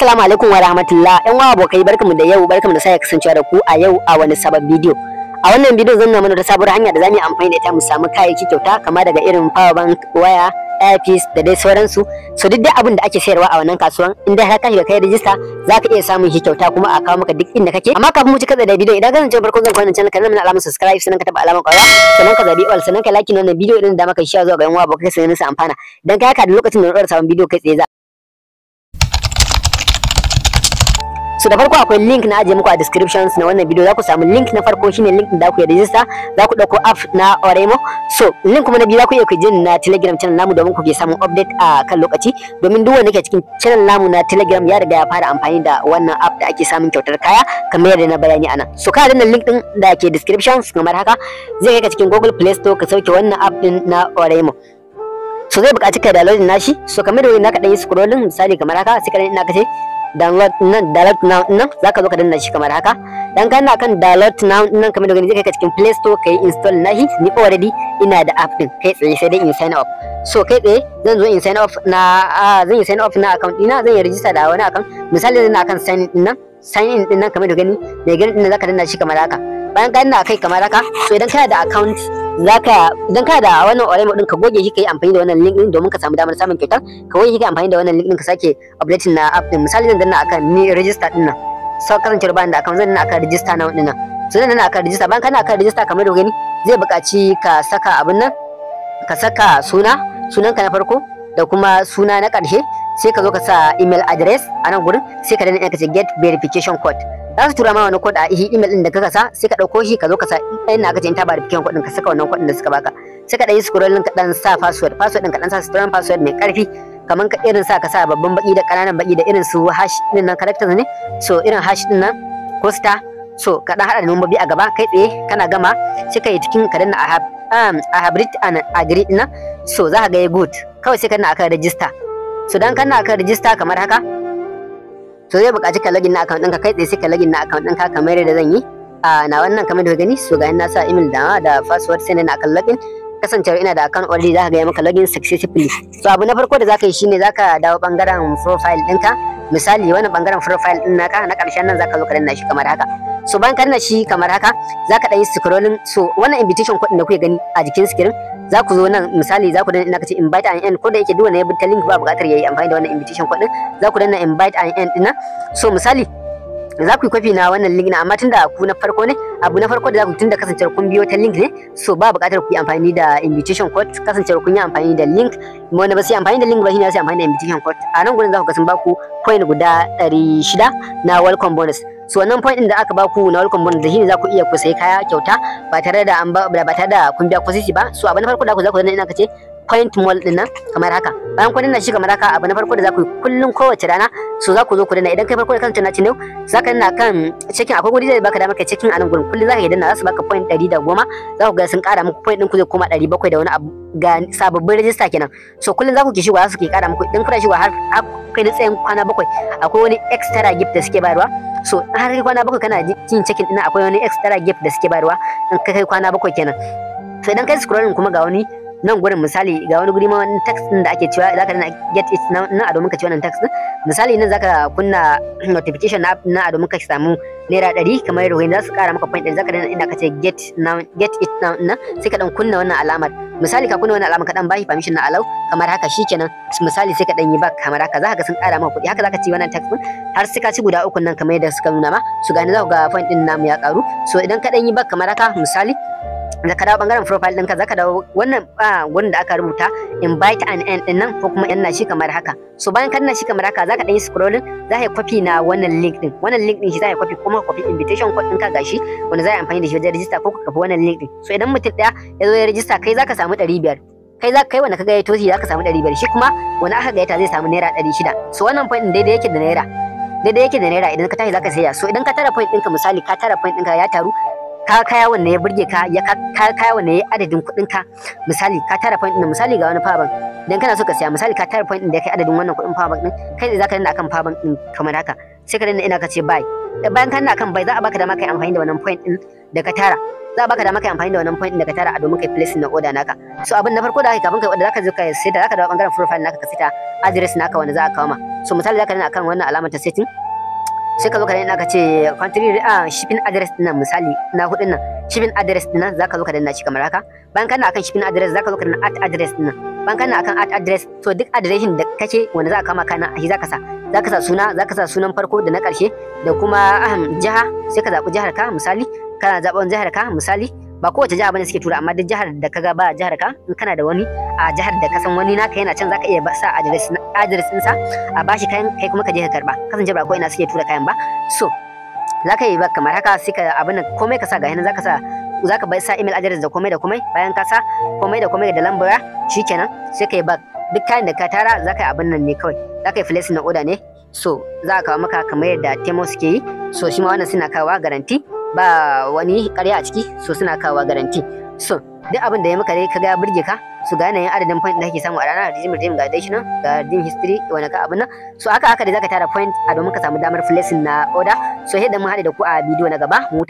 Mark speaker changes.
Speaker 1: Assalamu alaikum wa rahmatullah. Yan uwa abokai barkamu da yau, barkamu da sake kasancewa da ku a yau a wani sabon bidiyo. A wannan bidiyo zan nuna mana da sabuwar hanya da zamu yi amfani da ita mu samu kayayyaki kyauta kama daga irin power bank, waya, earpiece da dai sauransu. So duk abin da ake sayarwa a wannan kasuwan inda har ka shiga kai register zaka iya samun shi kyauta kuma a kawo maka duk inda kake. Amma kafin mu ci kaza da bidiyo, idan ka zance farko zan kawo wannan channel ka nuna alamar subscribe, sannan ka taba alamar ƙwararwa, sannan ka zabi all, sannan ka like wannan bidiyo din da maka share zuwa ga yan uwa abokai sai su amfana. Dan kai haka da lokacin da na ɗora sabon bidiyo kai tsaye So da farko akwai link na ajiye muku a descriptions na wannan video. Za ku samu link na farko shine link da ku yi register, za ku dauko app na Arewa. So link kuma na biyu za ku iya ku je na Telegram channel namu domin ku ke samun update a kan lokaci, domin duk wanda ke cikin channel namu na Telegram ya riga ya fara amfani da wannan app da ake samun kyautar kaya kamar yadda na bayani anan. So ka danna link din da ke descriptions kamar haka, zai kai ka cikin Google Play Store ka sauke wannan app din na Arewa. So zai buƙaci ka download nashi. So kamar da wani ka dan yi scrolling misali kamar haka, sai ka dan ina ka ce download now nan zaka zo ka danna shi kamar haka. Dan kana kan download now nan kamar da gani zai kai ka cikin Play Store kai install nashi. Ni already ina da app din, kai tsaye sai dai in sign up. So kai tsaye zan zo in sign up na zan yi sign up na account dina, zan yi register da wani account. Misali zan na kan sign in din nan kamar da gani, mai gani din zaka danna shi kamar haka. Bayan ka danna kai kamar haka, so idan kana da account idan ka da wannan Arewa din ka goge shi kai amfani da wannan link din domin ka samu damar samun kyautar, ka goge shi kai amfani da wannan link din ka sake updating na app din. Misali zan danna akan ni register din nan, so kasance bayan da account zan danna akan register now din nan. So zan danna akan register, bayan kana akan register kamar da gani zai buƙaci ka saka abin nan, ka saka sunanka na farko da kuma suna na ƙarshe, sai ka zo ka sa email address a nan gurin, sai ka danna ka ce get verification code. Za su tura ma wani code a email din da ka sa, sai ka dauko shi ka zo ka sa ina ka ce ta verification code din, ka saka wannan code din da suka baka, sai ka dan yi scrolling ka dan sa password din ka dan sa strong password mai karfi, kaman ka irin sa ka sa babban baki da kananan baki da irin su hash din nan characters ne. So irin hash din nan ko star, so ka dan hada da number a gaba, kai tsaye kana gama sai ka yi cikin ka danna I have read and agree din nan. So za ka ga good, kawai sai ka danna akan register. So dan kana akan register kamar haka, so zai buƙaci ka login na account ɗinka, kai tsaye sai ka login na account ɗinka kamar yadda zan yi na wannan kamar da gani. So ga na sa email da password sai na akan login. Kasancewar ina da account already za ka ga maka login successfully. So abu na farko da za ka yi shine za ka dawo bangaren profile ɗinka. Misali wannan bangaren profile ɗin naka na ƙarshen nan za ka zo ka danna shi kamar haka. So bayan ka danna shi kamar haka, za ka ɗan yi scrolling. So wannan invitation code da kuke gani a jikin screen, za ku zo nan misali za ku danna ina kace invite and end, ko da yake duk wanda ya bi ta link ba buƙatar yayi amfani da wannan invitation code din, za ku danna invite and end din nan. So misali za ku yi copy na wannan link na, amma tunda ku na farko ne, abu na farko da za ku tunda kasancewar kun biyo ta link ne, so ba buƙatar ku yi amfani da invitation code. Kasancewar kun yi amfani da link, wanda ba su yi amfani da link ba shine sai amfani da invitation code. A nan gurin za ku ga sun ba ku point guda 600 na welcome bonus. So wannan point din da aka baku na welcome bonus da shine za ku iya ku sayi kaya kyauta ba tare da kun biya kwasisi ba. So abu na farko da ku za ku danna ina kace point mall din nan kamar haka. Bayan kun danna shi kamar haka, abu na farko da za ku yi kullun kowace rana, so za ku zo ku danna, idan kai farko da kanka na cin za ka danna kan checking, akwai guri zai baka damar kai checking a nan gurin, kullun za ka yi danna, za su baka point 110. Za ku ga sun kara muku point din ku zai koma 700 da wani abu ga sababbin register kenan. So kullun za ku ke shigowa, za su ke kara muku, idan kuna shigowa har kai da tsayin kwana 7 akwai wani extra gift da suke bayarwa. So har kai kwana 7 kana yin checking din, akwai wani extra gift da suke bayarwa in kai kwana 7 kenan. So idan kai scrolling kuma ga wani nan gurin, misali ga wani guri ma wani text din da ake cewa zaka dana get it na a domin ka ci wannan text din. Misali nan zaka kunna notification na a domin ka samu naira 100 kamar yadda wani za su kara maka point din, zaka dana inda ka ce get it now na, sai ka dan kunna wannan alamar. Misali ka kunna wannan alamar ka dan bashi permission na allow kamar haka, shikenan misali sai ka dan yi back kamar haka, zaka ga sun kara maka kuɗi. Haka zaka ci wannan text din har sai ka ci guda 3 nan kamar yadda suka nuna ma. So ga ni za ku ga point din namu ya karu. So idan ka dan yi back kamar haka, misali da ka dawo bangaren profile ɗinka, za ka dawo wannan gurin da aka rubuta invite and end ɗin nan, ko kuma yanna shi kamar haka. So bayan ka danna shi kamar haka, za ka ɗan yi scrolling, za ka yi copy na wannan link ɗin. Wannan link ɗin shi za ka yi copy, kuma copy invitation code ɗinka gashi wanda za a yi amfani da shi wajen register, ko ka kafa wannan link ɗin. So idan mutum ɗaya ya zo ya register, kai za ka samu 500. Kai wanda ka ga ya tosi za ka samu 500, shi kuma wanda aka gayyata zai samu naira 600. So wannan point ɗin daidai yake da naira idan ka tashi za ka saya. So idan ka tara point ɗinka, misali ka tara point ɗinka ya taru, ka kaya wanda ya burge ka, kaya wanda ya adadin kuɗin ka, misali ka tara point din, misali ga wani power bank idan kana so ka siya, misali ka tara point din da ya kai adadin wannan kuɗin power bank din, kai zaka danna akan power bank din kamar haka, sai ka danna ina ka ce buy. bayan kana kan bai za a baka dama kai amfani da wannan point din da ka tara, za a baka dama kai amfani da wannan point din da ka tara a domin kai placing na order naka. So abin na farko da kai kafin kai order zaka zo ka seta, zaka dawo bangaren profile naka ka seta address naka wanda za a kawo ma. So misali zaka danna akan wannan alamar ta setting, sai ka zo ka danna ka ce country shipping address din nan, misali na hudun nan shipping address din nan zaka zo ka danna shi kamar haka. Bayan kana akan shipping address zaka zo ka danna at address din nan. Bayan kana akan at address, to duk adireshin da kake wanda za a kama kana shi zaka sa suna, zaka sa sunan farko da na karshe da kuma jiha, sai ka zabi jihar ka, misali kana zaɓen jihar ka, misali ba kowace jiha bane suke tura, amma duk jihar da kaga ba jihar ka, in kana da wani a jihar da ka san wani naka yana can zaka iya sa address din sa a bashi kayan, kai kuma ka je ka karba, kasance ba ko ina suke tura kayan ba. So zaka yi ba kamar haka, sai ka abin nan komai ka sa ga yana, zaka bai sa email address da komai, bayan ka sa komai da lambar shikenan sai ka yi back. Duk kayan da ka tara zaka yi abin nan ne kawai, zaka yi place na order ne. So za a kawo maka kamar yadda Temo suke yi. So shi ma wannan suna kawo garanti, ba wani ƙarya a ciki, so suna kawo garanti. So duk abin da ya maka dai kaga ya burge ka, so ga yanayin adadin point da kake samu a rana, redeem ga dai shi nan, ga redeem history wani ka abin nan. So haka dai zaka tara point a domin ka samu damar placing na order. So yadda mun haɗe da ku a bidiyo na gaba, mu